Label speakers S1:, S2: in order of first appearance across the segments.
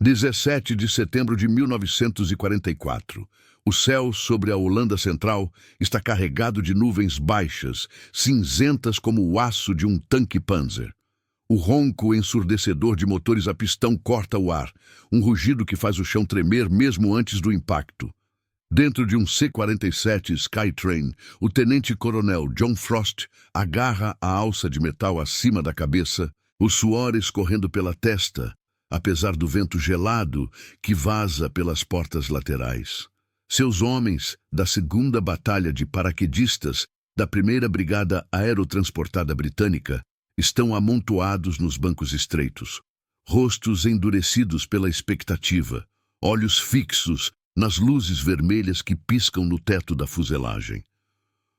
S1: 17 de setembro de 1944. O céu sobre a Holanda Central está carregado de nuvens baixas, cinzentas como o aço de um tanque Panzer. O ronco ensurdecedor de motores a pistão corta o ar, um rugido que faz o chão tremer mesmo antes do impacto. Dentro de um C-47 Skytrain, o tenente-coronel John Frost agarra a alça de metal acima da cabeça, o suor escorrendo pela testa, apesar do vento gelado que vaza pelas portas laterais. Seus homens, da 2ª Batalha de Paraquedistas da 1ª Brigada Aerotransportada Britânica, estão amontoados nos bancos estreitos, rostos endurecidos pela expectativa, olhos fixos nas luzes vermelhas que piscam no teto da fuselagem.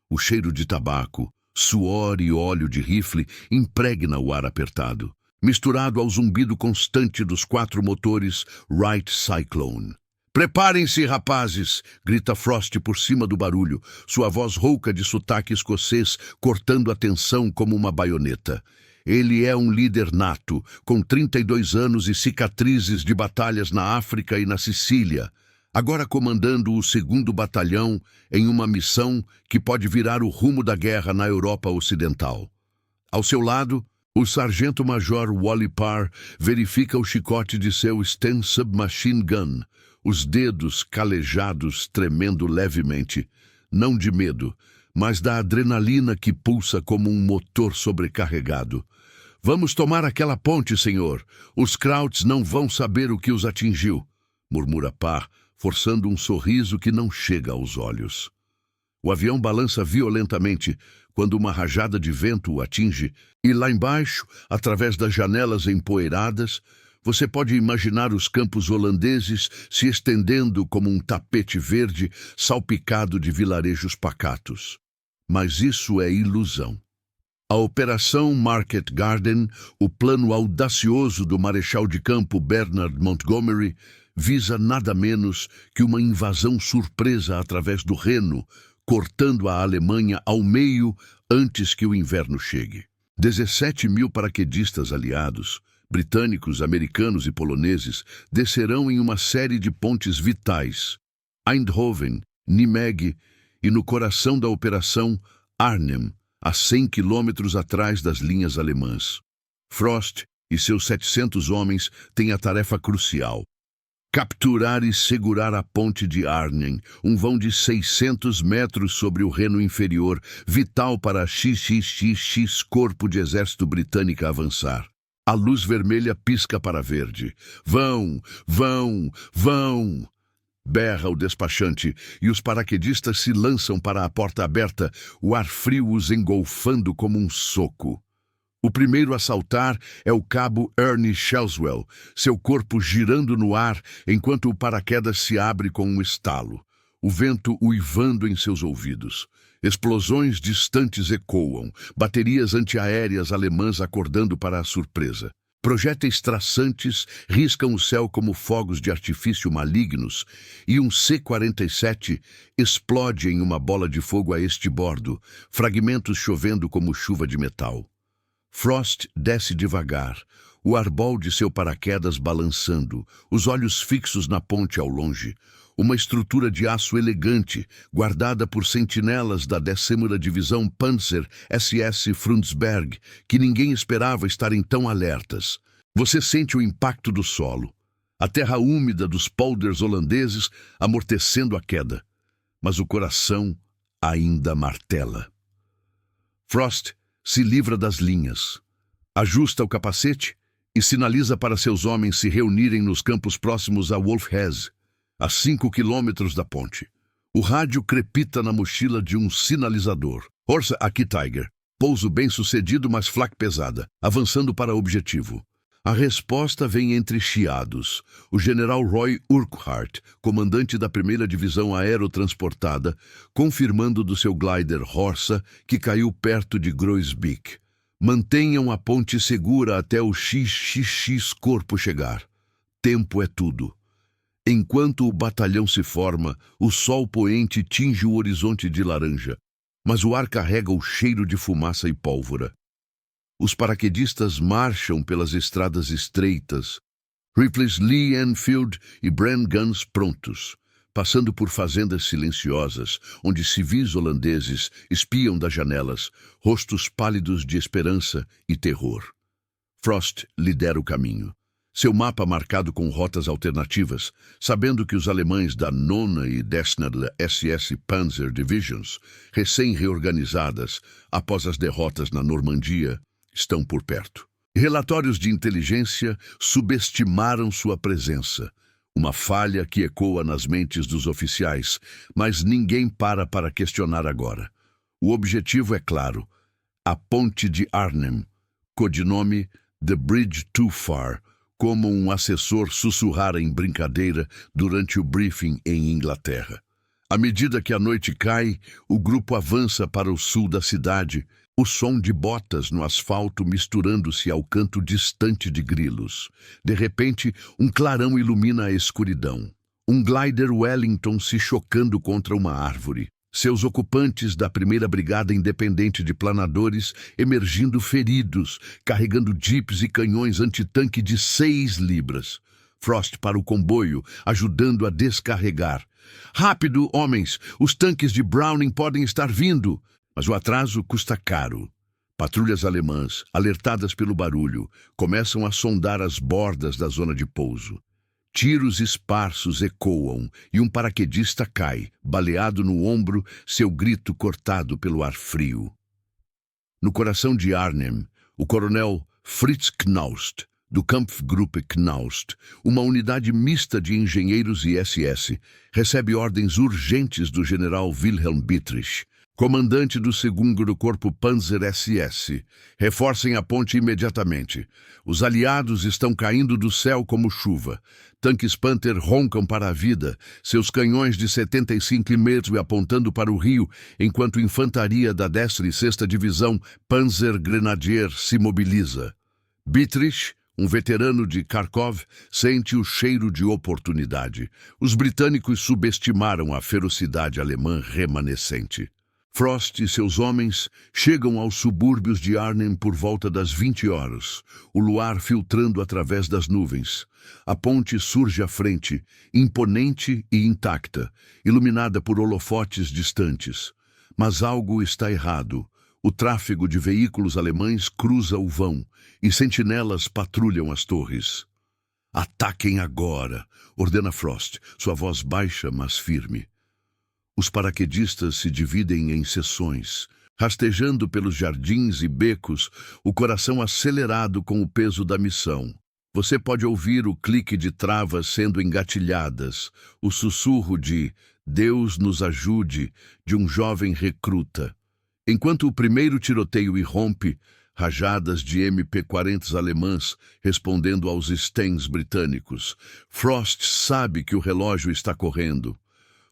S1: O cheiro de tabaco, suor e óleo de rifle impregna o ar apertado, misturado ao zumbido constante dos 4 motores Wright Cyclone. "Preparem-se, rapazes!" grita Frost por cima do barulho, sua voz rouca de sotaque escocês cortando a tensão como uma baioneta. Ele é um líder nato, com 32 anos e cicatrizes de batalhas na África e na Sicília, agora comandando o 2º Batalhão em uma missão que pode virar o rumo da guerra na Europa Ocidental. Ao seu lado, o sargento-major Wally Parr verifica o chicote de seu Sten Submachine Gun, os dedos calejados tremendo levemente, não de medo, mas da adrenalina que pulsa como um motor sobrecarregado. "Vamos tomar aquela ponte, senhor. Os Krauts não vão saber o que os atingiu", murmura Parr, forçando um sorriso que não chega aos olhos. O avião balança violentamente quando uma rajada de vento o atinge, e lá embaixo, através das janelas empoeiradas, você pode imaginar os campos holandeses se estendendo como um tapete verde salpicado de vilarejos pacatos. Mas isso é ilusão. A Operação Market Garden, o plano audacioso do marechal de campo Bernard Montgomery, visa nada menos que uma invasão surpresa através do Reno, cortando a Alemanha ao meio antes que o inverno chegue. 17.000 paraquedistas aliados, britânicos, americanos e poloneses, descerão em uma série de pontes vitais, Eindhoven, Nimeg e no coração da operação Arnhem, a 100 quilômetros atrás das linhas alemãs. Frost e seus 700 homens têm a tarefa crucial: capturar e segurar a ponte de Arnhem, um vão de 600 metros sobre o Reno inferior, vital para a XXXX Corpo de Exército Britânico avançar. A luz vermelha pisca para verde. "Vão! Vão! Vão!" berra o despachante, e os paraquedistas se lançam para a porta aberta, o ar frio os engolfando como um soco. O primeiro a saltar é o cabo Ernie Shelswell, seu corpo girando no ar enquanto o paraquedas se abre com um estalo, o vento uivando em seus ouvidos. Explosões distantes ecoam, baterias antiaéreas alemãs acordando para a surpresa. Projéteis traçantes riscam o céu como fogos de artifício malignos, e um C-47 explode em uma bola de fogo a este bordo, fragmentos chovendo como chuva de metal. Frost desce devagar, o arbol de seu paraquedas balançando, os olhos fixos na ponte ao longe, uma estrutura de aço elegante, guardada por sentinelas da 10ª Divisão Panzer SS Frundsberg, que ninguém esperava estarem tão alertas. Você sente o impacto do solo, a terra úmida dos polders holandeses amortecendo a queda, mas o coração ainda martela. Frost se livra das linhas, ajusta o capacete e sinaliza para seus homens se reunirem nos campos próximos a Wolfheze, a 5 quilômetros da ponte. O rádio crepita na mochila de um sinalizador. "Orça aqui, Tiger. Pouso bem-sucedido, mas flak pesada, avançando para o objetivo." A resposta vem entre chiados. O general Roy Urquhart, comandante da 1ª Divisão Aerotransportada, confirmando do seu glider Horsa que caiu perto de Groesbeek. "Mantenham a ponte segura até o XXX Corpo chegar. Tempo é tudo." Enquanto o batalhão se forma, o sol poente tinge o horizonte de laranja, mas o ar carrega o cheiro de fumaça e pólvora. Os paraquedistas marcham pelas estradas estreitas, Rifles Lee Enfield e Bren Guns prontos, passando por fazendas silenciosas, onde civis holandeses espiam das janelas, rostos pálidos de esperança e terror. Frost lidera o caminho. Seu mapa marcado com rotas alternativas, sabendo que os alemães da 9ª e 10ª SS Panzer Divisions, recém-reorganizadas após as derrotas na Normandia, estão por perto. Relatórios de inteligência subestimaram sua presença, uma falha que ecoa nas mentes dos oficiais, mas ninguém para questionar agora. O objetivo é claro: a Ponte de Arnhem, codinome The Bridge Too Far, como um assessor sussurrara em brincadeira durante o briefing em Inglaterra. À medida que a noite cai, o grupo avança para o sul da cidade, o som de botas no asfalto misturando-se ao canto distante de grilos. De repente, um clarão ilumina a escuridão. Um glider Wellington se chocando contra uma árvore. Seus ocupantes da 1ª Brigada Independente de Planadores emergindo feridos, carregando jipes e canhões antitanque de 6 libras. Frost para o comboio, ajudando a descarregar. Rápido, homens! Os tanques de Browning podem estar vindo! Mas o atraso custa caro. Patrulhas alemãs, alertadas pelo barulho, começam a sondar as bordas da zona de pouso. Tiros esparsos ecoam e um paraquedista cai, baleado no ombro, seu grito cortado pelo ar frio. No coração de Arnhem, o coronel Fritz Knaust, do Kampfgruppe Knaust, uma unidade mista de engenheiros e SS, recebe ordens urgentes do general Wilhelm Dietrich, comandante do 2º Corpo Panzer SS. Reforcem a ponte imediatamente. Os aliados estão caindo do céu como chuva. Tanques Panther roncam para a vida, seus canhões de 75 mm apontando para o rio, enquanto infantaria da 16ª Divisão Panzer Grenadier se mobiliza. Dietrich, um veterano de Kharkov, sente o cheiro de oportunidade. Os britânicos subestimaram a ferocidade alemã remanescente. Frost e seus homens chegam aos subúrbios de Arnhem por volta das 20 horas, o luar filtrando através das nuvens. A ponte surge à frente, imponente e intacta, iluminada por holofotes distantes. Mas algo está errado. O tráfego de veículos alemães cruza o vão e sentinelas patrulham as torres. Ataquem agora, ordena Frost, sua voz baixa, mas firme. Os paraquedistas se dividem em seções, rastejando pelos jardins e becos, o coração acelerado com o peso da missão. Você pode ouvir o clique de travas sendo engatilhadas, o sussurro de "Deus nos ajude" de um jovem recruta. Enquanto o primeiro tiroteio irrompe, rajadas de MP-40 alemãs respondendo aos Stens britânicos, Frost sabe que o relógio está correndo.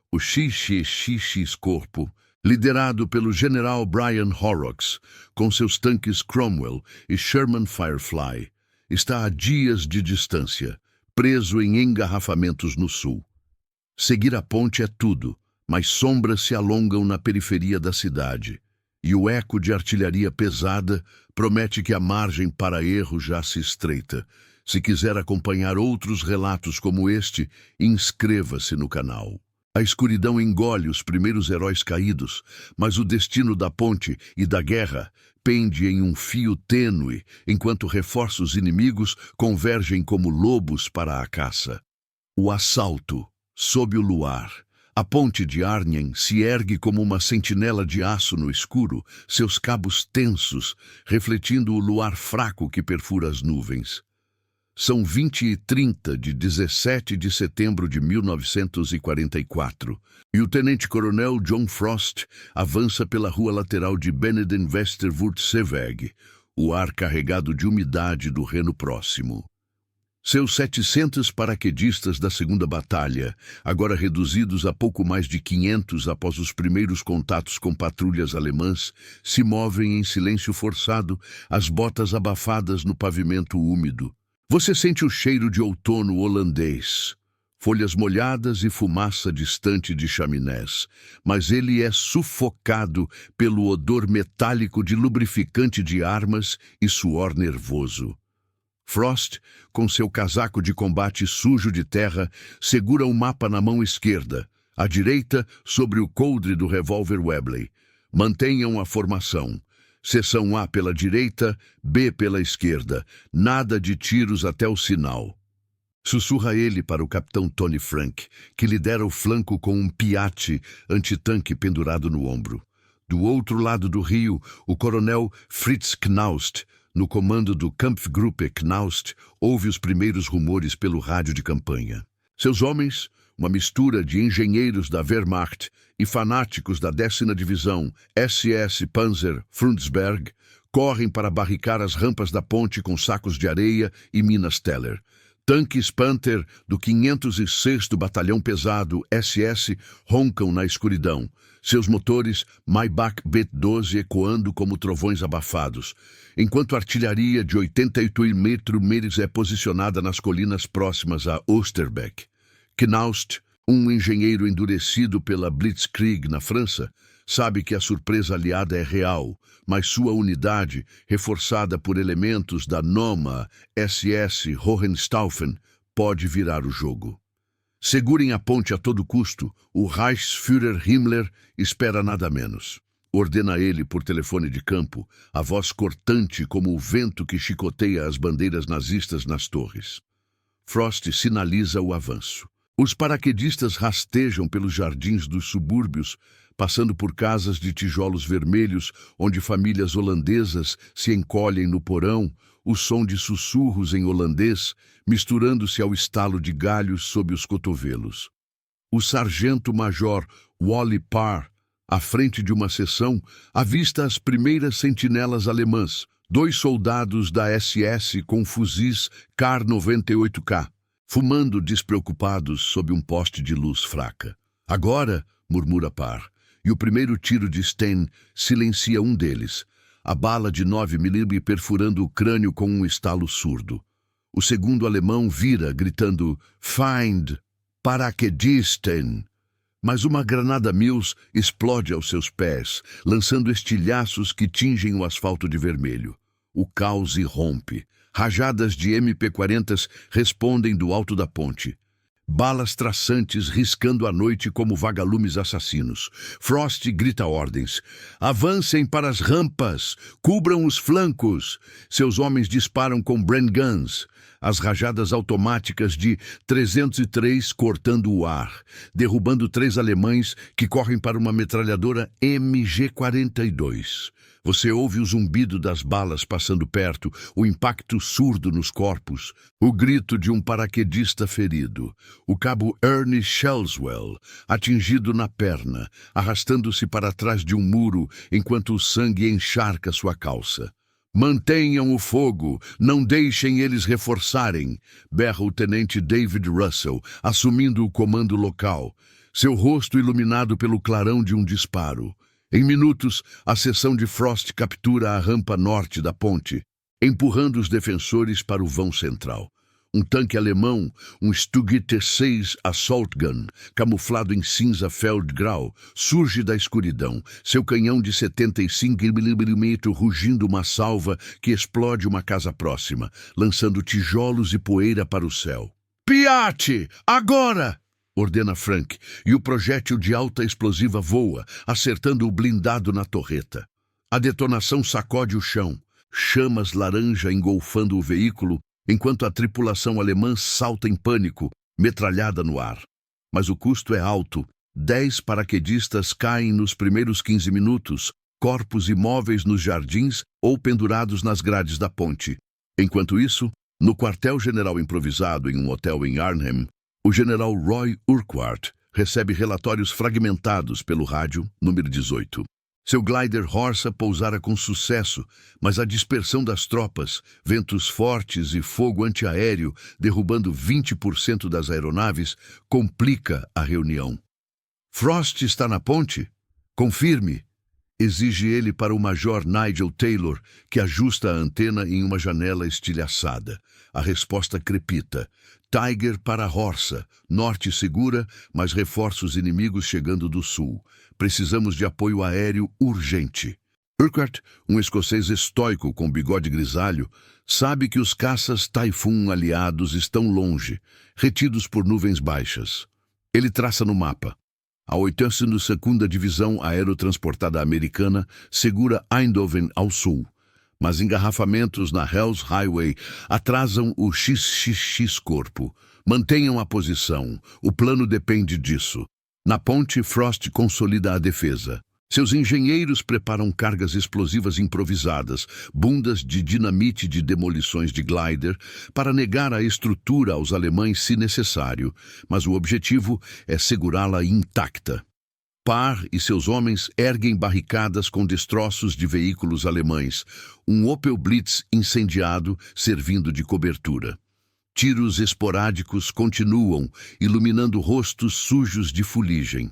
S1: O XXX Corpo, liderado pelo general Brian Horrocks, com seus tanques Cromwell e Sherman Firefly, está a dias de distância, preso em engarrafamentos no sul. Seguir a ponte é tudo, mas sombras se alongam na periferia da cidade, e o eco de artilharia pesada promete que a margem para erro já se estreita. Se quiser acompanhar outros relatos como este, inscreva-se no canal. A escuridão engole os primeiros heróis caídos, mas o destino da ponte e da guerra pende em um fio tênue, enquanto reforços inimigos convergem como lobos para a caça. O assalto, sob o luar. A ponte de Arnhem se ergue como uma sentinela de aço no escuro, seus cabos tensos, refletindo o luar fraco que perfura as nuvens. São 20h30 de 17 de setembro de 1944 e o tenente-coronel John Frost avança pela rua lateral de Beneden Westerwurtzeweg, o ar carregado de umidade do Reno próximo. Seus 700 paraquedistas da Segunda Batalha, agora reduzidos a pouco mais de 500 após os primeiros contatos com patrulhas alemãs, se movem em silêncio forçado, as botas abafadas no pavimento úmido. Você sente o cheiro de outono holandês, folhas molhadas e fumaça distante de chaminés, mas ele é sufocado pelo odor metálico de lubrificante de armas e suor nervoso. Frost, com seu casaco de combate sujo de terra, segura o mapa na mão esquerda, à direita, sobre o coldre do revólver Webley. Mantenham a formação. Seção A pela direita, B pela esquerda. Nada de tiros até o sinal. Sussurra ele para o capitão Tony Frank, que lidera o flanco com um Piatti antitanque pendurado no ombro. Do outro lado do rio, o coronel Fritz Knaust, no comando do Kampfgruppe Knaust, ouve os primeiros rumores pelo rádio de campanha. Seus homens, uma mistura de engenheiros da Wehrmacht e fanáticos da 10ª Divisão SS Panzer Frundsberg, correm para barricar as rampas da ponte com sacos de areia e minas Teller. Tanques Panther do 506º Batalhão Pesado SS roncam na escuridão, seus motores Maybach Bet-12 ecoando como trovões abafados, enquanto a artilharia de 88 mm é posicionada nas colinas próximas a Osterbeck. Knaust, um engenheiro endurecido pela Blitzkrieg na França, sabe que a surpresa aliada é real, mas sua unidade, reforçada por elementos da Noma SS Hohenstaufen, pode virar o jogo. Segurem a ponte a todo custo, o Reichsführer Himmler espera nada menos. Ordena ele por telefone de campo, a voz cortante como o vento que chicoteia as bandeiras nazistas nas torres. Frost sinaliza o avanço. Os paraquedistas rastejam pelos jardins dos subúrbios, passando por casas de tijolos vermelhos, onde famílias holandesas se encolhem no porão, o som de sussurros em holandês, misturando-se ao estalo de galhos sob os cotovelos. O sargento-major Wally Parr, à frente de uma seção, avista as primeiras sentinelas alemãs, 2 soldados da SS com fuzis Kar 98K, fumando despreocupados sob um poste de luz fraca. Agora, murmura Parr, e o primeiro tiro de Stein silencia um deles, a bala de 9 mm perfurando o crânio com um estalo surdo. O segundo alemão vira, gritando "Feind! Paraquedisten!" Mas uma granada Mills explode aos seus pés, lançando estilhaços que tingem o asfalto de vermelho. O caos irrompe. Rajadas de MP-40s respondem do alto da ponte. Balas traçantes riscando a noite como vagalumes assassinos. Frost grita ordens. Avancem para as rampas! Cubram os flancos! Seus homens disparam com Bren Guns. As rajadas automáticas de 303 cortando o ar, derrubando 3 alemães que correm para uma metralhadora MG-42. Você ouve o zumbido das balas passando perto, o impacto surdo nos corpos, o grito de um paraquedista ferido, o cabo Ernie Shelswell, atingido na perna, arrastando-se para trás de um muro enquanto o sangue encharca sua calça. Mantenham o fogo, não deixem eles reforçarem, berra o tenente David Russell, assumindo o comando local, seu rosto iluminado pelo clarão de um disparo. Em minutos, a seção de Frost captura a rampa norte da ponte, empurrando os defensores para o vão central. Um tanque alemão, um Stug T6 Assault Gun, camuflado em cinza Feldgrau, surge da escuridão, seu canhão de 75 mm rugindo uma salva que explode uma casa próxima, lançando tijolos e poeira para o céu. "Piatti! Agora!" ordena Frank, e o projétil de alta explosiva voa, acertando o blindado na torreta. A detonação sacode o chão, chamas laranja engolfando o veículo, enquanto a tripulação alemã salta em pânico, metralhada no ar. Mas o custo é alto. 10 paraquedistas caem nos primeiros 15 minutos, corpos imóveis nos jardins ou pendurados nas grades da ponte. Enquanto isso, no quartel-general improvisado em um hotel em Arnhem, o general Roy Urquhart recebe relatórios fragmentados pelo rádio número 18. Seu glider Horsa pousara com sucesso, mas a dispersão das tropas, ventos fortes e fogo antiaéreo derrubando 20% das aeronaves, complica a reunião. "Frost está na ponte? Confirme", exige ele para o major Nigel Taylor, que ajusta a antena em uma janela estilhaçada. A resposta crepita. Tiger para Horsa, norte segura, mas reforços inimigos chegando do sul. Precisamos de apoio aéreo urgente. Urquhart, um escocês estoico com bigode grisalho, sabe que os caças Typhoon aliados estão longe, retidos por nuvens baixas. Ele traça no mapa. A 82ª Divisão Aerotransportada Americana segura Eindhoven ao sul, mas engarrafamentos na Hells Highway atrasam o XXX Corpo. Mantenham a posição. O plano depende disso. Na ponte, Frost consolida a defesa. Seus engenheiros preparam cargas explosivas improvisadas, bundas de dinamite de demolições de glider, para negar a estrutura aos alemães se necessário, mas o objetivo é segurá-la intacta. Parr e seus homens erguem barricadas com destroços de veículos alemães, um Opel Blitz incendiado servindo de cobertura. Tiros esporádicos continuam, iluminando rostos sujos de fuligem.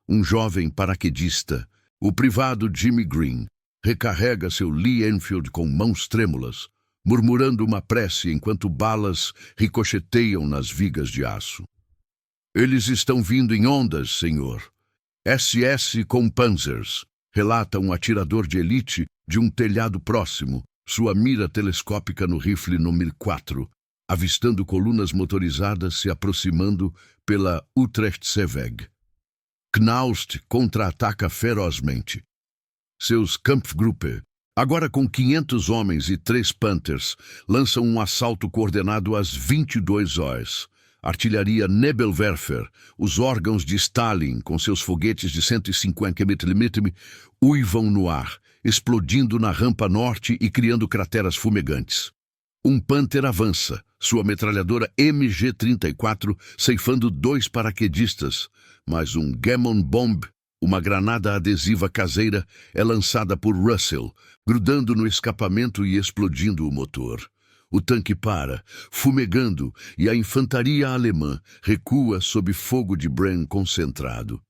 S1: Um jovem paraquedista, o privado Jimmy Green, recarrega seu Lee Enfield com mãos trêmulas, murmurando uma prece enquanto balas ricocheteiam nas vigas de aço. Eles estão vindo em ondas, senhor. SS com Panzers, relata um atirador de elite de um telhado próximo, sua mira telescópica no rifle número 4, avistando colunas motorizadas se aproximando pela Utrecht-Zeeweg. Knaust contra-ataca ferozmente. Seus Kampfgruppe, agora com 500 homens e 3 Panthers, lançam um assalto coordenado às 22 horas. Artilharia Nebelwerfer, os órgãos de Stalin, com seus foguetes de 150 mm, uivam no ar, explodindo na rampa norte e criando crateras fumegantes. Um Panther avança, sua metralhadora MG-34 ceifando 2 paraquedistas, mas um Gammon Bomb, uma granada adesiva caseira, é lançada por Russell, grudando no escapamento e explodindo o motor. O tanque para, fumegando, e a infantaria alemã recua sob fogo de Bren concentrado.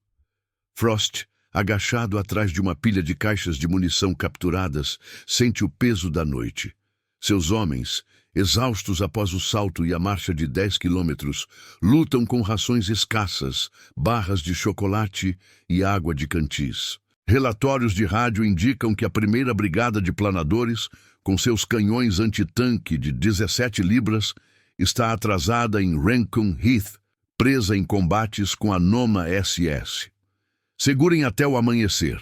S1: Frost, agachado atrás de uma pilha de caixas de munição capturadas, sente o peso da noite. Seus homens, exaustos após o salto e a marcha de 10 quilômetros, lutam com rações escassas, barras de chocolate e água de cantis. Relatórios de rádio indicam que a 1ª Brigada de Planadores, com seus canhões antitanque de 17 libras, está atrasada em Rancon Heath, presa em combates com a 9ª SS. Segurem até o amanhecer.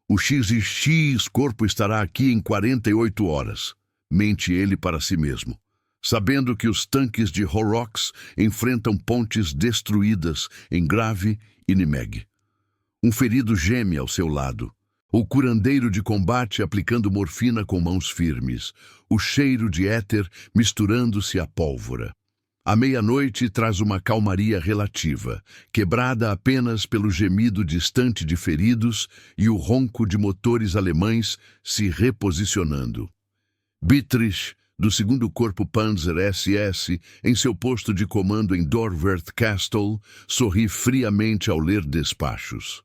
S1: O XXX Corpo estará aqui em 48 horas. Mente ele para si mesmo, sabendo que os tanques de Horrocks enfrentam pontes destruídas em Grave e Nimeg. Um ferido geme ao seu lado. O curandeiro de combate aplicando morfina com mãos firmes, o cheiro de éter misturando-se à pólvora. A meia-noite traz uma calmaria relativa, quebrada apenas pelo gemido distante de feridos e o ronco de motores alemães se reposicionando. Bittrich, do 2º Corpo Panzer SS, em seu posto de comando em Dorwerth Castle, sorri friamente ao ler despachos.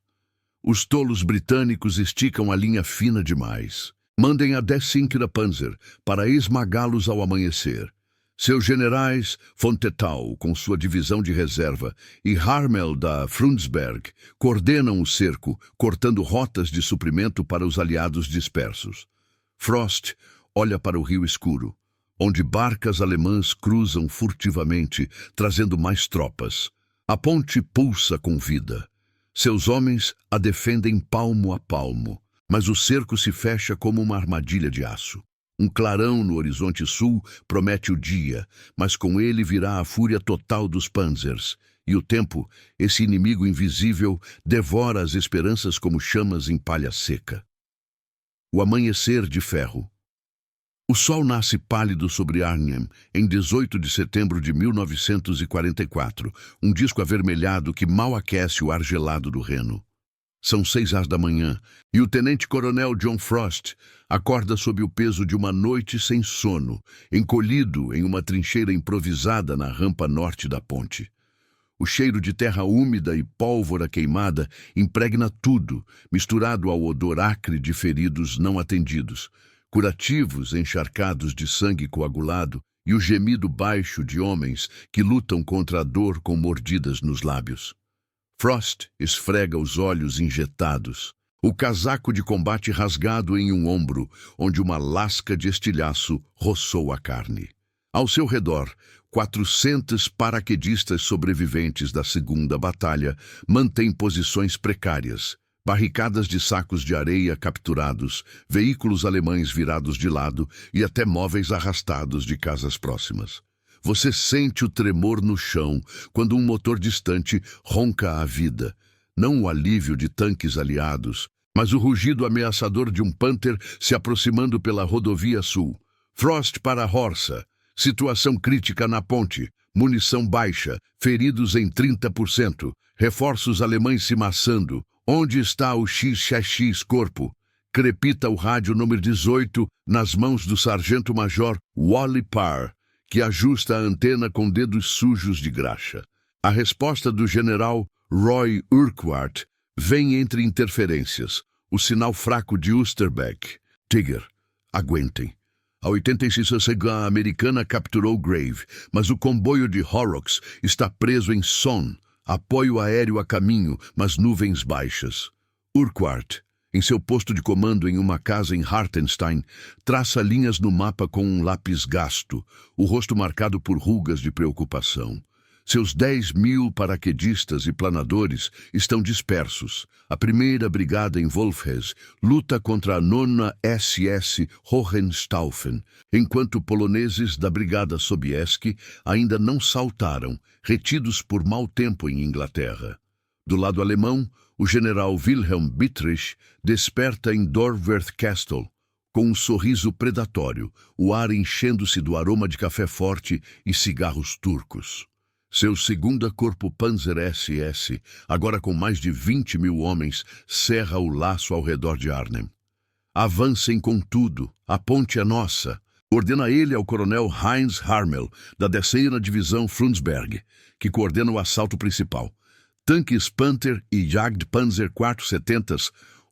S1: Os tolos britânicos esticam a linha fina demais. Mandem a 10ª Panzer para esmagá-los ao amanhecer. Seus generais, von Tetau, com sua divisão de reserva, e Harmel da Frundsberg, coordenam o cerco, cortando rotas de suprimento para os aliados dispersos. Frost olha para o Rio Escuro, onde barcas alemãs cruzam furtivamente, trazendo mais tropas. A ponte pulsa com vida. Seus homens a defendem palmo a palmo, mas o cerco se fecha como uma armadilha de aço. Um clarão no horizonte sul promete o dia, mas com ele virá a fúria total dos Panzers, e o tempo, esse inimigo invisível, devora as esperanças como chamas em palha seca. O amanhecer de ferro. O sol nasce pálido sobre Arnhem em 18 de setembro de 1944, um disco avermelhado que mal aquece o ar gelado do Reno. São 6 da manhã e o tenente-coronel John Frost acorda sob o peso de uma noite sem sono, encolhido em uma trincheira improvisada na rampa norte da ponte. O cheiro de terra úmida e pólvora queimada impregna tudo, misturado ao odor acre de feridos não atendidos, curativos encharcados de sangue coagulado e o gemido baixo de homens que lutam contra a dor com mordidas nos lábios. Frost esfrega os olhos injetados. o casaco de combate rasgado em um ombro, onde uma lasca de estilhaço roçou a carne. Ao seu redor, 400 paraquedistas sobreviventes da Segunda Batalha mantêm posições precárias, barricadas de sacos de areia capturados, veículos alemães virados de lado e até móveis arrastados de casas próximas. Você sente o tremor no chão quando um motor distante ronca a vida. Não o alívio de tanques aliados, mas o rugido ameaçador de um Panther se aproximando pela rodovia sul. Frost para Horsa. Situação crítica na ponte. Munição baixa. Feridos em 30%. Reforços alemães se maçando. Onde está o XXX corpo? Crepita o rádio número 18 nas mãos do sargento-major Wally Parr, que ajusta a antena com dedos sujos de graxa. A resposta do general Roy Urquhart vem entre interferências. O sinal fraco de Osterbeck. Tiger, aguentem. A 86ª americana capturou Grave, mas o comboio de Horrocks está preso em Son. Apoio aéreo a caminho, mas nuvens baixas. Urquhart, em seu posto de comando em uma casa em Hartenstein, traça linhas no mapa com um lápis gasto, o rosto marcado por rugas de preocupação. Seus 10.000 paraquedistas e planadores estão dispersos. A primeira brigada em Wolfhes luta contra a 9ª SS Hohenstaufen, enquanto poloneses da brigada Sobieski ainda não saltaram, retidos por mau tempo em Inglaterra. Do lado alemão, o general Wilhelm Bittrich desperta em Dorwerth Castle, com um sorriso predatório, o ar enchendo-se do aroma de café forte e cigarros turcos. Seu 2º Corpo Panzer SS, agora com mais de 20.000 homens, cerra o laço ao redor de Arnhem. Avancem com tudo, a ponte é nossa, ordena ele ao coronel Heinz Harmel, da 10ª Divisão Frundsberg, que coordena o assalto principal. Tanques Panther e Jagdpanzer 470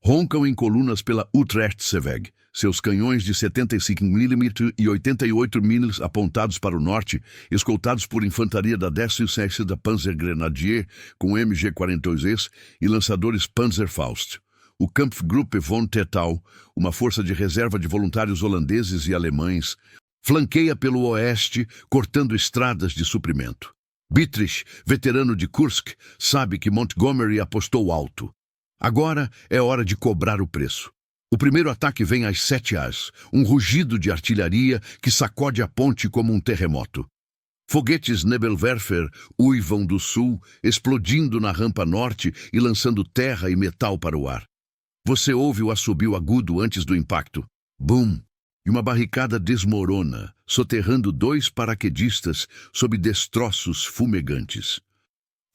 S1: roncam em colunas pela Utrecht-Seeweg. Seus canhões de 75mm e 88mm apontados para o norte, escoltados por infantaria da 16ª Panzergrenadier com MG-42Es e lançadores Panzerfaust. O Kampfgruppe von Tetau, uma força de reserva de voluntários holandeses e alemães, flanqueia pelo oeste, cortando estradas de suprimento. Bittrich, veterano de Kursk, sabe que Montgomery apostou alto. Agora é hora de cobrar o preço. O primeiro ataque vem às 7h, um rugido de artilharia que sacode a ponte como um terremoto. Foguetes Nebelwerfer uivam do sul, explodindo na rampa norte e lançando terra e metal para o ar. Você ouve o assobio agudo antes do impacto. Bum! E uma barricada desmorona, soterrando 2 paraquedistas sob destroços fumegantes.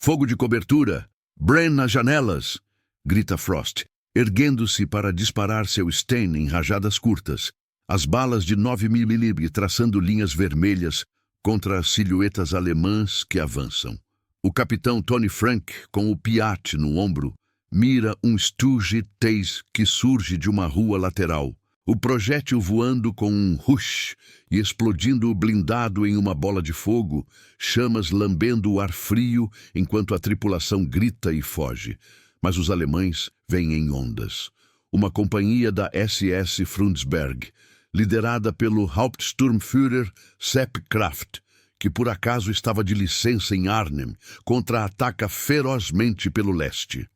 S1: Fogo de cobertura! Bren nas janelas! Grita Frost, erguendo-se para disparar seu Sten em rajadas curtas, as balas de 9mm traçando linhas vermelhas contra as silhuetas alemãs que avançam. O capitão Tony Frank, com o Piat no ombro, mira um Stug Teis que surge de uma rua lateral, o projétil voando com um rush e explodindo o blindado em uma bola de fogo, chamas lambendo o ar frio enquanto a tripulação grita e foge. Mas os alemães vêm em ondas. Uma companhia da SS Frundsberg, liderada pelo Hauptsturmführer Sepp Kraft, que por acaso estava de licença em Arnhem, contra-ataca ferozmente pelo leste.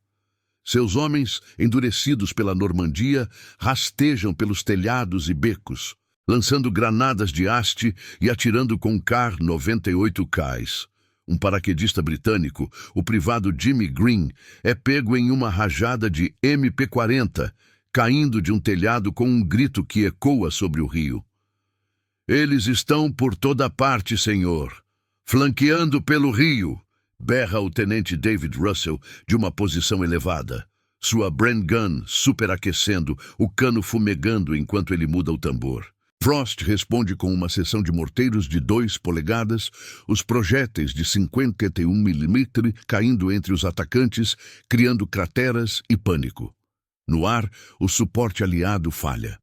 S1: Seus homens, endurecidos pela Normandia, rastejam pelos telhados e becos, lançando granadas de haste e atirando com Kar-98Ks. Um paraquedista britânico, o privado Jimmy Green, é pego em uma rajada de MP-40, caindo de um telhado com um grito que ecoa sobre o rio. Eles estão por toda parte, senhor, flanqueando pelo rio, berra o tenente David Russell de uma posição elevada. Sua Bren Gun superaquecendo, o cano fumegando enquanto ele muda o tambor. Frost responde com uma seção de morteiros de 2 polegadas, os projéteis de 51mm caindo entre os atacantes, criando crateras e pânico. No ar, o suporte aliado falha.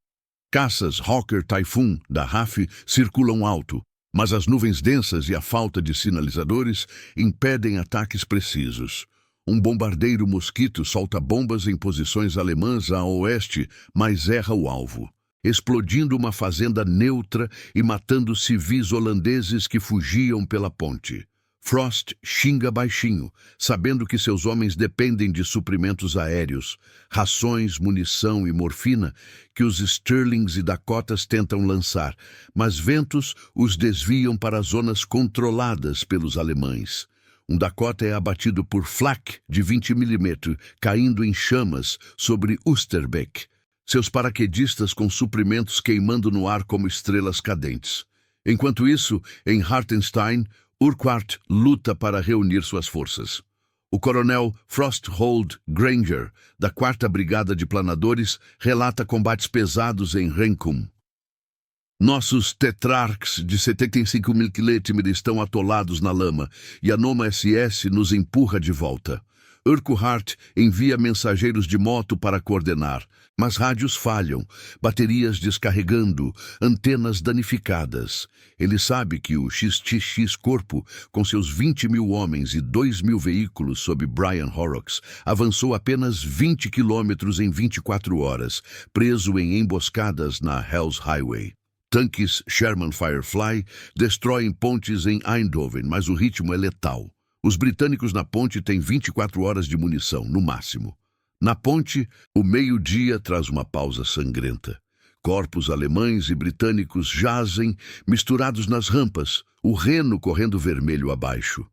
S1: Caças Hawker Typhoon da RAF circulam alto, mas as nuvens densas e a falta de sinalizadores impedem ataques precisos. Um bombardeiro mosquito solta bombas em posições alemãs a oeste, mas erra o alvo, explodindo uma fazenda neutra e matando civis holandeses que fugiam pela ponte. Frost xinga baixinho, sabendo que seus homens dependem de suprimentos aéreos, rações, munição e morfina que os Stirlings e Dakotas tentam lançar, mas ventos os desviam para zonas controladas pelos alemães. Um Dakota é abatido por flak de 20 mm, caindo em chamas sobre Oosterbeek, seus paraquedistas com suprimentos queimando no ar como estrelas cadentes. Enquanto isso, em Hartenstein, Urquhart luta para reunir suas forças. O coronel Frosthold Granger, da 4ª Brigada de Planadores, relata combates pesados em Renkum. Nossos tetrarcas de 75 mm estão atolados na lama e a Noma SS nos empurra de volta. Urquhart envia mensageiros de moto para coordenar, mas rádios falham, baterias descarregando, antenas danificadas. Ele sabe que o XXX Corpo, com seus 20.000 homens e 2.000 veículos sob Brian Horrocks, avançou apenas 20 quilômetros em 24 horas, preso em emboscadas na Hells Highway. Tanques Sherman Firefly destroem pontes em Eindhoven, mas o ritmo é letal. Os britânicos na ponte têm 24 horas de munição, no máximo. Na ponte, o meio-dia traz uma pausa sangrenta. Corpos alemães e britânicos jazem, misturados nas rampas, o Reno correndo vermelho abaixo.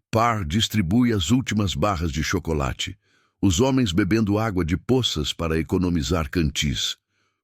S1: Parr distribui as últimas barras de chocolate. Os homens bebendo água de poças para economizar cantis.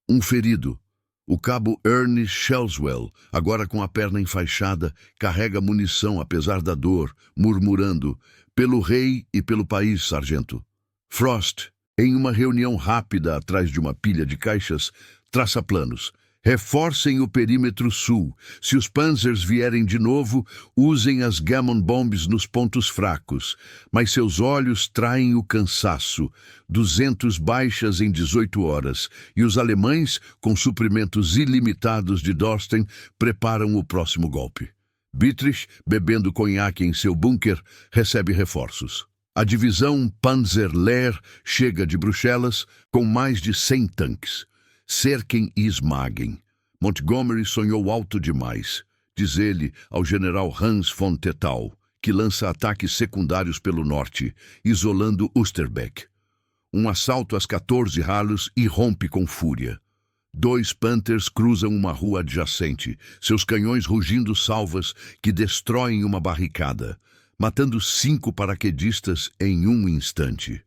S1: Um ferido. O cabo Ernie Shelswell, agora com a perna enfaixada, carrega munição apesar da dor, murmurando: "Pelo rei e pelo país, sargento." Frost, em uma reunião rápida atrás de uma pilha de caixas, traça planos. Reforcem o perímetro sul. Se os Panzers vierem de novo, usem as Gammon Bombs nos pontos fracos. Mas seus olhos traem o cansaço. 200 baixas em 18 horas. E os alemães, com suprimentos ilimitados de Dorsten, preparam o próximo golpe. Dietrich, bebendo conhaque em seu bunker, recebe reforços. A divisão Panzer-Lehr chega de Bruxelas com mais de 100 tanques. Cerquem e esmaguem. Montgomery sonhou alto demais, diz ele ao general Hans von Tetau, que lança ataques secundários pelo norte, isolando Oosterbeek. Um assalto às 14 ralos irrompe com fúria. 2 Panthers cruzam uma rua adjacente, seus canhões rugindo salvas que destroem uma barricada, matando 5 paraquedistas em um instante.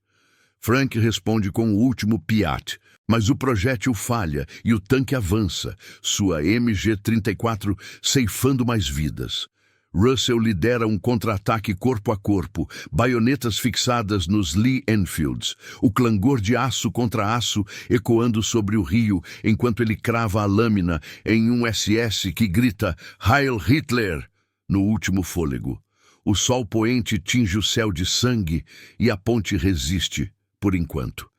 S1: Frank responde com o último Piat, mas o projétil falha e o tanque avança, sua MG-34 ceifando mais vidas. Russell lidera um contra-ataque corpo a corpo, baionetas fixadas nos Lee Enfields, o clangor de aço contra aço ecoando sobre o rio, enquanto ele crava a lâmina em um SS que grita "Heil Hitler!" no último fôlego. O sol poente tinge o céu de sangue e a ponte resiste, por enquanto.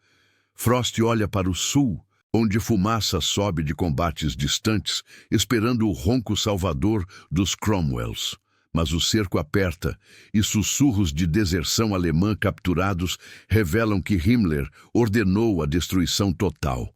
S1: Frost olha para o sul, onde fumaça sobe de combates distantes, esperando o ronco salvador dos Cromwells. Mas o cerco aperta e sussurros de deserção alemã capturados revelam que Himmler ordenou a destruição total.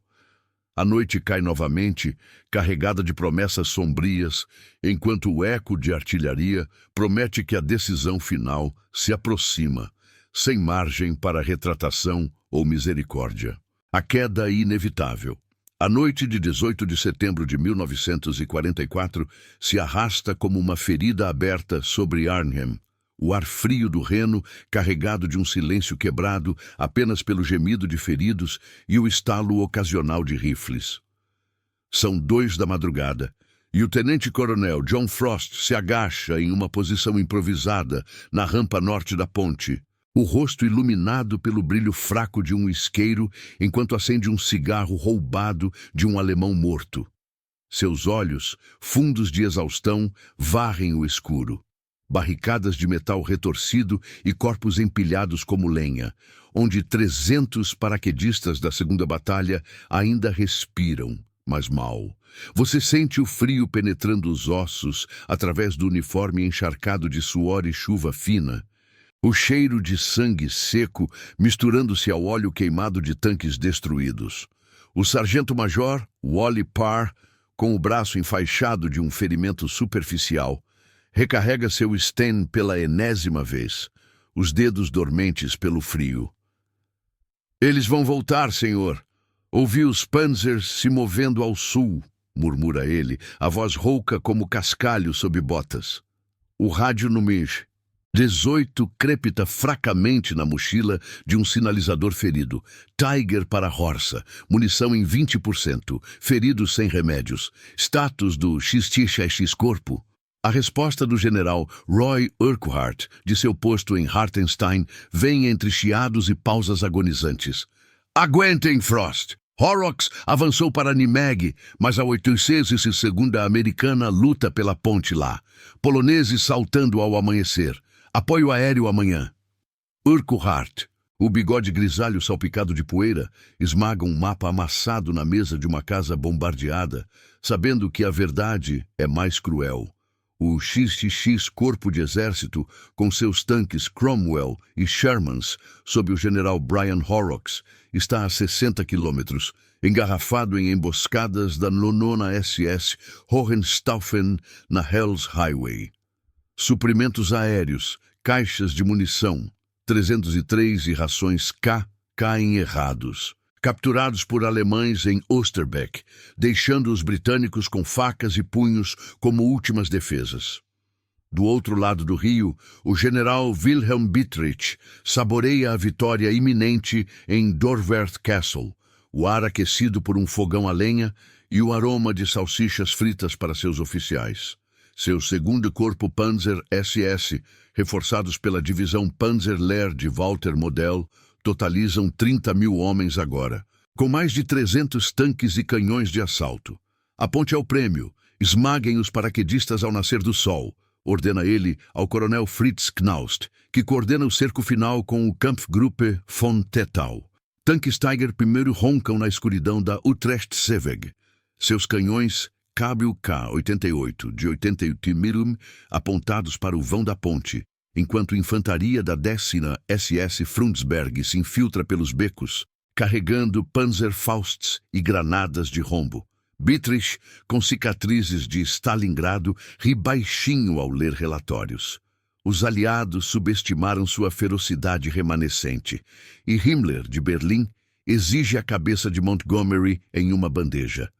S1: A noite cai novamente, carregada de promessas sombrias, enquanto o eco de artilharia promete que a decisão final se aproxima, sem margem para retratação ou misericórdia. A queda é inevitável. A noite de 18 de setembro de 1944 se arrasta como uma ferida aberta sobre Arnhem. O ar frio do Reno, carregado de um silêncio quebrado apenas pelo gemido de feridos e o estalo ocasional de rifles. São 2 da madrugada e o tenente-coronel John Frost se agacha em uma posição improvisada na rampa norte da ponte, o rosto iluminado pelo brilho fraco de um isqueiro enquanto acende um cigarro roubado de um alemão morto. Seus olhos, fundos de exaustão, varrem o escuro. Barricadas de metal retorcido e corpos empilhados como lenha, onde 300 paraquedistas da segunda batalha ainda respiram, mas mal. Você sente o frio penetrando os ossos através do uniforme encharcado de suor e chuva fina. O cheiro de sangue seco misturando-se ao óleo queimado de tanques destruídos. O sargento-major, Wally Parr, com o braço enfaixado de um ferimento superficial, recarrega seu Sten pela enésima vez, os dedos dormentes pelo frio. Eles vão voltar, senhor. Ouvi os Panzers se movendo ao sul, murmura ele, a voz rouca como cascalho sob botas. O rádio no Mij. 18 crepita fracamente na mochila de um sinalizador ferido. Tiger para Horsa, munição em 20%, feridos sem remédios. Status do XTX Corpo. A resposta do general Roy Urquhart, de seu posto em Hartenstein, vem entre chiados e pausas agonizantes. Aguentem, Frost! Horrocks avançou para Nimeg, mas a 802ª Americana luta pela ponte lá. Poloneses saltando ao amanhecer. Apoio aéreo amanhã. Urquhart, o bigode grisalho salpicado de poeira, esmaga um mapa amassado na mesa de uma casa bombardeada, sabendo que a verdade é mais cruel. O XXX Corpo de Exército, com seus tanques Cromwell e Shermans, sob o general Brian Horrocks, está a 60 quilômetros, engarrafado em emboscadas da 9ª SS Hohenstaufen na Hells Highway. Suprimentos aéreos, caixas de munição, 303 e rações K caem errados. Capturados por alemães em Osterbeck, deixando os britânicos com facas e punhos como últimas defesas. Do outro lado do rio, o general Wilhelm Bittrich saboreia a vitória iminente em Dorwerth Castle, o ar aquecido por um fogão a lenha e o aroma de salsichas fritas para seus oficiais. Seu 2º Corpo Panzer SS, reforçados pela divisão Panzerlehr de Walter Model, totalizam 30.000 homens agora, com mais de 300 tanques e canhões de assalto. A ponte é o prêmio. Esmaguem os paraquedistas ao nascer do sol, ordena ele ao coronel Fritz Knaust, que coordena o cerco final com o Kampfgruppe von Tettau. Tanques Tiger primeiro roncam na escuridão da Utrecht-Seeweg. Seus canhões KBUK-88 de 88 mm apontados para o vão da ponte, enquanto infantaria da 10ª SS Frundsberg se infiltra pelos becos, carregando Panzerfausts e granadas de rombo. Bittrich, com cicatrizes de Stalingrado, ri baixinho ao ler relatórios. Os aliados subestimaram sua ferocidade remanescente, e Himmler, de Berlim, exige a cabeça de Montgomery em uma bandeja.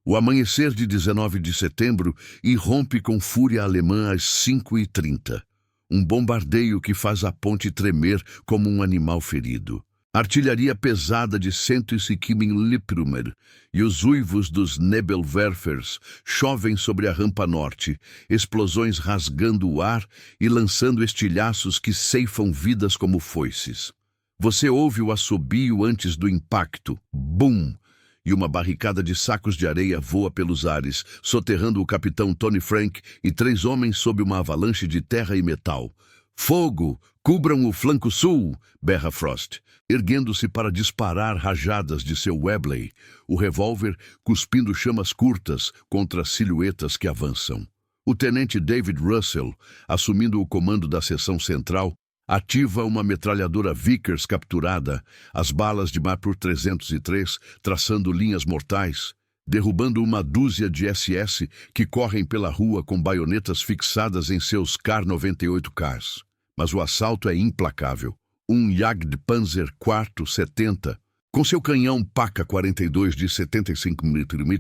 S1: O amanhecer de 19 de setembro irrompe com fúria alemã às 5h30. Um bombardeio que faz a ponte tremer como um animal ferido. Artilharia pesada de 105 mm e os uivos dos Nebelwerfers chovem sobre a rampa norte, explosões rasgando o ar e lançando estilhaços que ceifam vidas como foices. Você ouve o assobio antes do impacto. Bum! E uma barricada de sacos de areia voa pelos ares, soterrando o capitão Tony Frank e 3 homens sob uma avalanche de terra e metal. Fogo! Cubram o flanco sul! Berra Frost, erguendo-se para disparar rajadas de seu Webley, o revólver cuspindo chamas curtas contra as silhuetas que avançam. O tenente David Russell, assumindo o comando da seção central, ativa uma metralhadora Vickers capturada, as balas de Mapur 303 traçando linhas mortais, derrubando uma dúzia de SS que correm pela rua com baionetas fixadas em seus Kar-98Ks. Mas o assalto é implacável. Um Jagdpanzer IV 70, com seu canhão Paca-42 de 75 mm,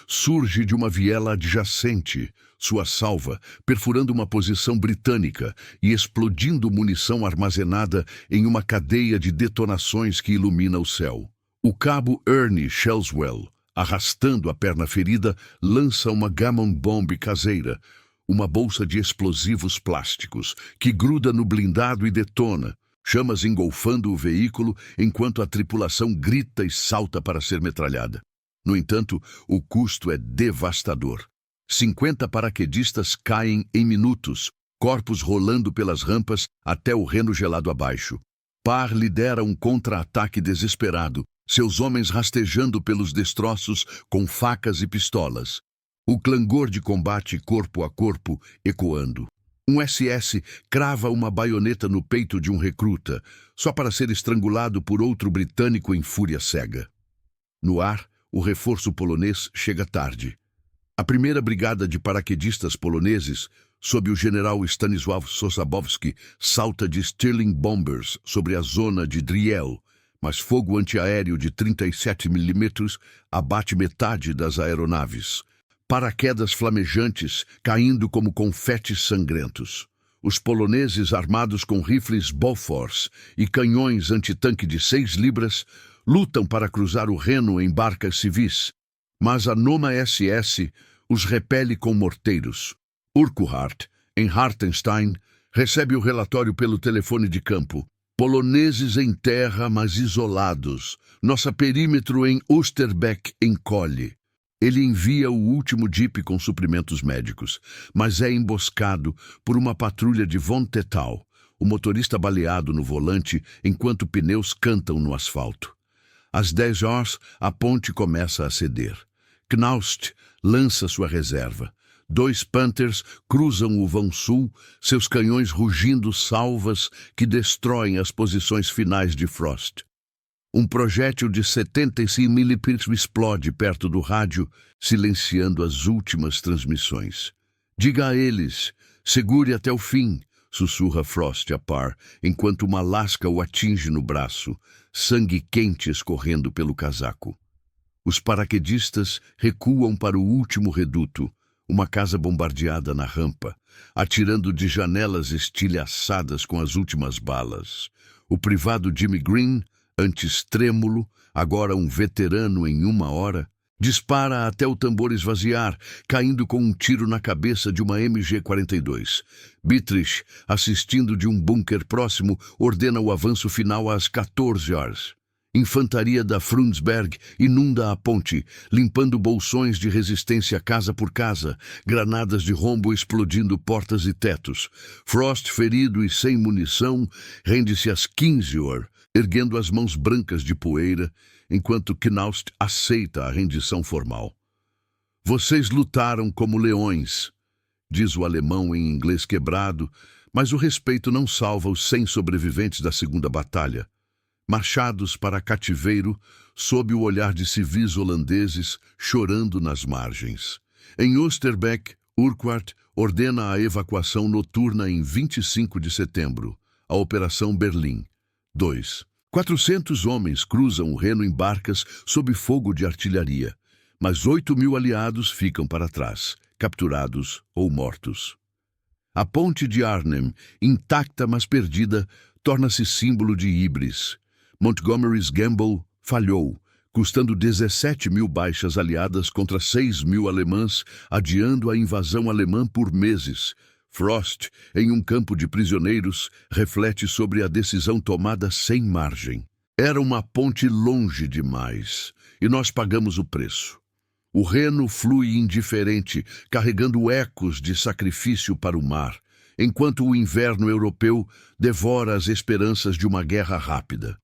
S1: surge de uma viela adjacente, sua salva perfurando uma posição britânica e explodindo munição armazenada em uma cadeia de detonações que ilumina o céu. O cabo Ernie Shelswell, arrastando a perna ferida, lança uma Gammon Bomb caseira, uma bolsa de explosivos plásticos, que gruda no blindado e detona, chamas engolfando o veículo enquanto a tripulação grita e salta para ser metralhada. No entanto, o custo é devastador. 50 paraquedistas caem em minutos, corpos rolando pelas rampas até o reno gelado abaixo. Parr lidera um contra-ataque desesperado, seus homens rastejando pelos destroços com facas e pistolas. O clangor de combate corpo a corpo ecoando. Um SS crava uma baioneta no peito de um recruta, só para ser estrangulado por outro britânico em fúria cega. No ar, o reforço polonês chega tarde. A primeira brigada de paraquedistas poloneses, sob o general Stanisław Sosabowski, salta de Stirling Bombers sobre a zona de Driel, mas fogo antiaéreo de 37 mm abate metade das aeronaves. Paraquedas flamejantes caindo como confetes sangrentos. Os poloneses, armados com rifles Bofors e canhões antitanque de 6 libras, lutam para cruzar o Reno em barcas civis, mas a nona SS os repele com morteiros. Urquhart, em Hartenstein, recebe o relatório pelo telefone de campo. Poloneses em terra, mas isolados. Nosso perímetro em Osterbeck encolhe. Ele envia o último jipe com suprimentos médicos, mas é emboscado por uma patrulha de von Tetau, o motorista baleado no volante enquanto pneus cantam no asfalto. Às 10 horas, a ponte começa a ceder. Knaust lança sua reserva. 2 Panthers cruzam o vão sul, seus canhões rugindo salvas que destroem as posições finais de Frost. Um projétil de 75 mm explode perto do rádio, silenciando as últimas transmissões. Diga a eles, segure até o fim, sussurra Frost a par, enquanto uma lasca o atinge no braço, sangue quente escorrendo pelo casaco. Os paraquedistas recuam para o último reduto, uma casa bombardeada na rampa, atirando de janelas estilhaçadas com as últimas balas. O privado Jimmy Green, antes trêmulo, agora um veterano em 1 hora, dispara até o tambor esvaziar, caindo com um tiro na cabeça de uma MG-42. Bittrich, assistindo de um bunker próximo, ordena o avanço final às 14 horas. Infantaria da Frundsberg inunda a ponte, limpando bolsões de resistência casa por casa, granadas de rombo explodindo portas e tetos. Frost, ferido e sem munição, rende-se às 15 horas, erguendo as mãos brancas de poeira, enquanto Knaust aceita a rendição formal. Vocês lutaram como leões, diz o alemão em inglês quebrado, mas o respeito não salva os 100 sobreviventes da segunda batalha. Marchados para cativeiro, sob o olhar de civis holandeses chorando nas margens. Em Osterbeck, Urquhart ordena a evacuação noturna em 25 de setembro, a Operação Berlim. 2. 400 homens cruzam o Reno em barcas sob fogo de artilharia, mas 8.000 aliados ficam para trás, capturados ou mortos. A ponte de Arnhem, intacta mas perdida, torna-se símbolo de híbris. Montgomery's Gamble falhou, custando 17.000 baixas aliadas contra 6.000 alemãs, adiando a invasão alemã por meses. Frost, em um campo de prisioneiros, reflete sobre a decisão tomada sem margem. Era uma ponte longe demais, e nós pagamos o preço. O Reno flui indiferente, carregando ecos de sacrifício para o mar, enquanto o inverno europeu devora as esperanças de uma guerra rápida.